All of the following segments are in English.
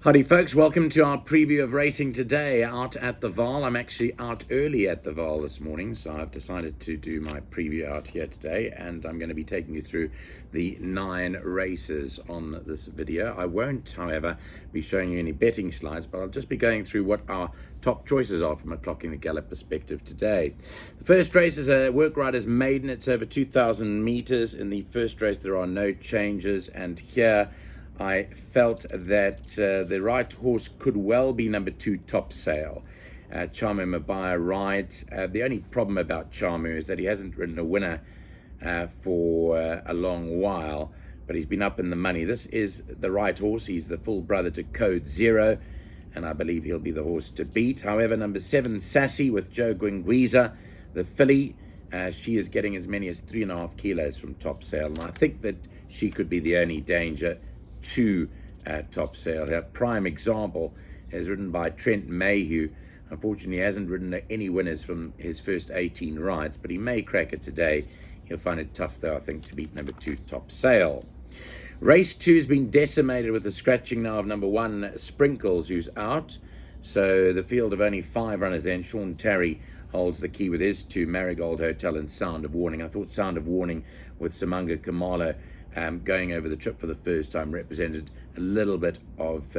Howdy folks, welcome to our preview of racing today out at the Vaal. I'm actually out early at the Vaal this morning, so I've decided to do my preview out here today, and I'm going to be taking you through the 9 races on this video. I won't, however, be showing you any betting slides, but I'll just be going through what our top choices are from a clocking the gallop perspective today. The first race is a Work Riders Maiden. It's over 2,000 meters. In the first race there are no changes, and here I felt that the right horse could well be number 2, Top Sail. Chamu Mabaya rides. The only problem about Chamu is that he hasn't ridden a winner for a long while, but he's been up in the money. This is the right horse. He's the full brother to Code Zero, and I believe he'll be the horse to beat. However, number 7, Sassy with Joe Gwingwiza, the filly, she is getting as many as 3.5 kilos from Top Sail, and I think that she could be the only danger to Top Sail. Her prime example is ridden by Trent Mayhew. Unfortunately, he hasn't ridden any winners from his first 18 rides, but he may crack it today. He'll find it tough, though, I think, to beat number 2, Top Sail. Race 2 has been decimated with the scratching now of number 1, Sprinkles, who's out. So the field of only 5 runners then. Sean Terry holds the key with his 2, Marigold Hotel and Sound of Warning. I thought Sound of Warning with Samanga Kamalo going over the trip for the first time represented a little bit of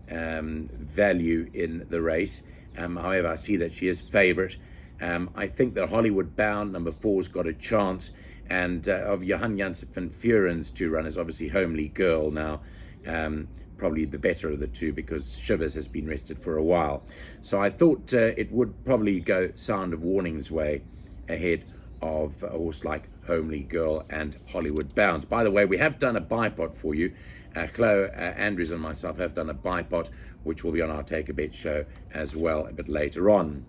value in the race. However, I see that she is favourite. I think that Hollywood Bound, number 4's got a chance. And of Johan Janssen van Vuren's 2 runners, obviously Homely Girl now, probably the better of the 2 because Shivers has been rested for a while. So I thought it would probably go Sound of Warning's way ahead of a horse like Homely Girl and Hollywood Bound. By the way, we have done a bipot for you. Chloe Andrews and myself have done a bipot, which will be on our Take a Bet show as well a bit later on.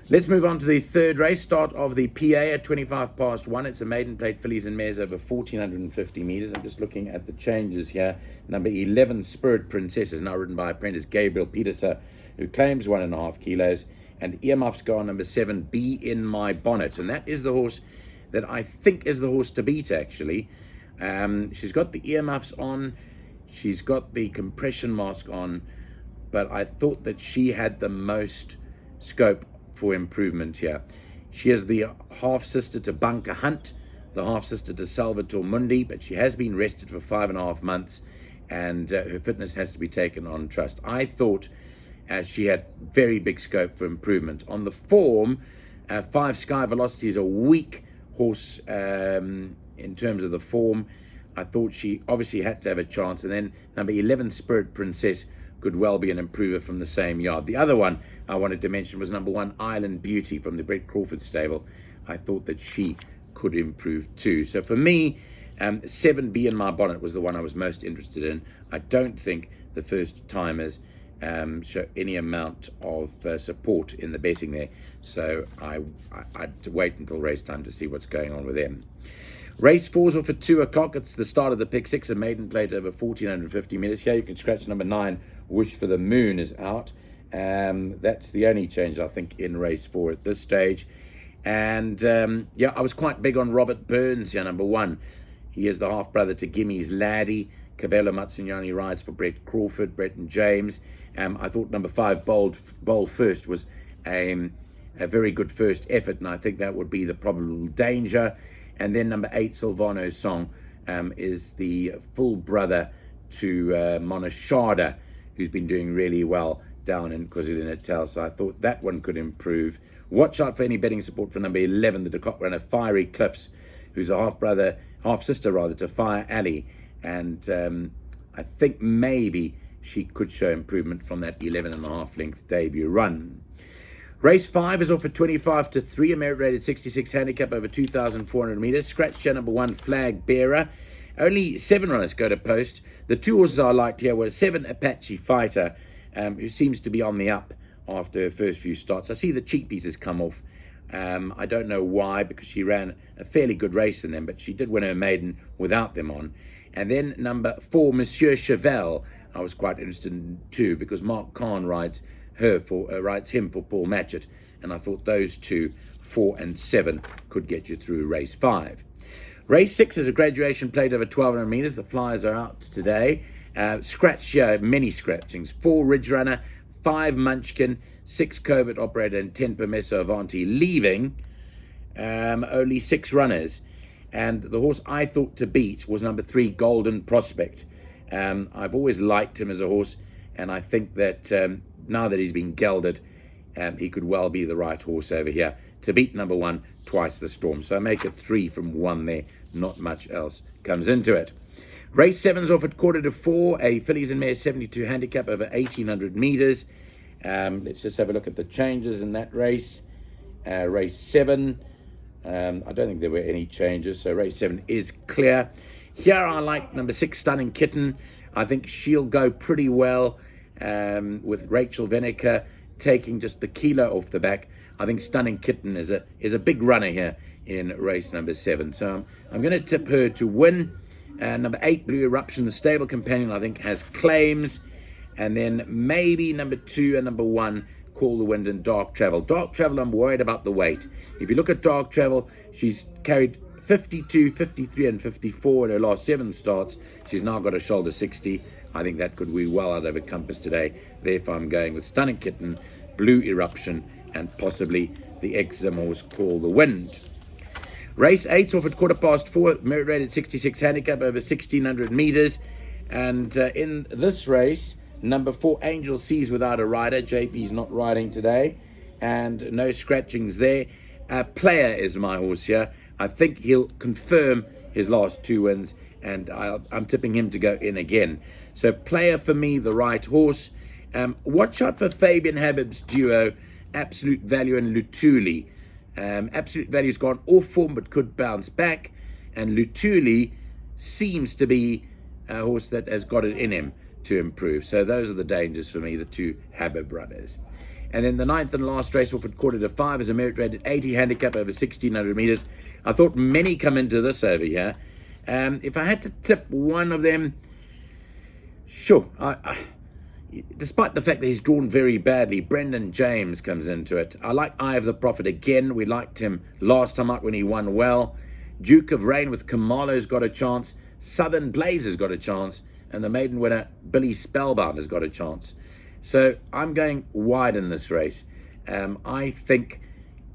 Let's move on to the third race, start of the PA at 1. It's a maiden plate fillies and mares over 1,450 meters. I'm just looking at the changes here. Number 11, Spirit Princess, is now ridden by apprentice Gabriel Peterson, who claims 1.5 kilos. And earmuffs go on number 7, Be In My Bonnet. And that is the horse that I think is the horse to beat, actually. She's got the earmuffs on. She's got the compression mask on. But I thought that she had the most scope for improvement here. She is the half-sister to Bunker Hunt, the half-sister to Salvatore Mundi, but she has been rested for 5.5 months, and her fitness has to be taken on trust. I thought she had very big scope for improvement. On the form, 5 Sky Velocity is a weak horse in terms of the form. I thought she obviously had to have a chance. And then number 11, Spirit Princess, could well be an improver from the same yard. The other one I wanted to mention was number 1, Island Beauty from the Brett Crawford stable. I thought that she could improve too. So for me, 7, Be In My Bonnet was the one I was most interested in. I don't think the first timers show any amount of support in the betting there. So I'd wait until race time to see what's going on with them. Race 4's off at 2 o'clock. It's the start of the pick 6, a maiden plate over 1,450 meters. Here you can scratch number 9, Wish for the Moon, is out. That's the only change, I think, in race 4 at this stage. And yeah, I was quite big on Robert Burns here, number 1. He is the half-brother to Gimmy's Laddie. Cabello Matsunyani rides for Brett Crawford, Brett and James. I thought number 5, Bold First, was a very good first effort, and I think that would be the probable danger. And then number 8, Silvano's Song, is the full brother to Monashada, who's been doing really well down in KwaZulu-Natal. So I thought that one could improve. Watch out for any betting support for number 11, the Decot runner, Fiery Cliffs, who's a half-sister rather, to Fire Alley. And I think maybe she could show improvement from that 11.5 length debut run. Race 5 is off at 3, a merit-rated 66 handicap over 2,400 meters. Scratch chair number 1, Flag Bearer. Only 7 runners go to post. The 2 horses I liked here were 7, Apache Fighter, who seems to be on the up after her first few starts. I see the cheapies has come off. I don't know why, because she ran a fairly good race in them, but she did win her maiden without them on. And then number 4, Monsieur Chevelle, I was quite interested in too, because Mark Kahn rides him for Paul Matchett, and I thought those 2, 4 and 7, could get you through race 5. Race 6 is a graduation plate over 1,200 meters. The flyers are out today. Scratch here, many scratchings. 4 Ridge Runner, 5 Munchkin, 6 Covert Operator, and 10 Permesso Avanti, leaving only 6 runners. And the horse I thought to beat was number 3, Golden Prospect. I've always liked him as a horse, and I think that now that he's been gelded, he could well be the right horse over here to beat number 1, Twice the Storm. So I make it 3 from 1 there. Not much else comes into it. Race 7's off at 3:45, a fillies and mares 72 handicap over 1,800 meters. Let's just have a look at the changes in that race. Race 7, I don't think there were any changes, so race 7 is clear. Here I like number 6, Stunning Kitten. I think she'll go pretty well with Rachel Veneker taking just the kilo off the back. I think Stunning Kitten is a big runner here in race number 7. So I'm going to tip her to win. Number 8, Blue Eruption, the stable companion, I think has claims. And then maybe number 2 and number 1, Call the Wind and Dark Travel. Dark Travel, I'm worried about the weight. If you look at Dark Travel, she's carried 52, 53, and 54 in her last 7 starts. She's now got a shoulder 60. I think that could be well out of a compass today. Therefore, I'm going with Stunning Kitten, Blue Eruption, and possibly the Exum horse, Call the Wind. Race 8's off at 4:15, merit rated 66 handicap over 1,600 meters. And in this race, number 4, Angel Seas without a rider. JP's not riding today, and no scratchings there. Player is my horse here. I think he'll confirm his last 2 wins, and I'm tipping him to go in again. So Player for me, the right horse. Watch out for Fabian Habib's duo, Absolute Value and Lutuli. Absolute Value's gone off form but could bounce back, and Lutuli seems to be a horse that has got it in him to improve. So those are the dangers for me, the 2 Habib runners. And then the 9th and last race off at 4:45 is a merit rated 80 handicap over 1,600 meters. I thought many come into this over here. If I had to tip one of them, sure, despite the fact that he's drawn very badly, Brendan James comes into it. I like Eye of the Prophet again. We liked him last time out when he won well. Duke of Rain with Kamalo's got a chance. Southern Blaze has got a chance. And the maiden winner, Billy Spellbound, has got a chance. So I'm going wide in this race. I think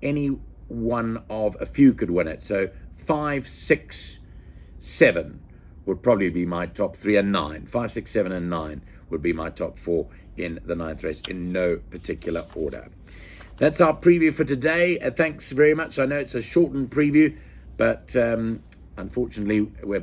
any one of a few could win it. So 5, 6, 7 would probably be my top 3, and 9. 5, 6, 7, and 9 would be my top 4 in the 9th race in no particular order. That's our preview for today. Thanks very much. I know it's a shortened preview, but unfortunately we're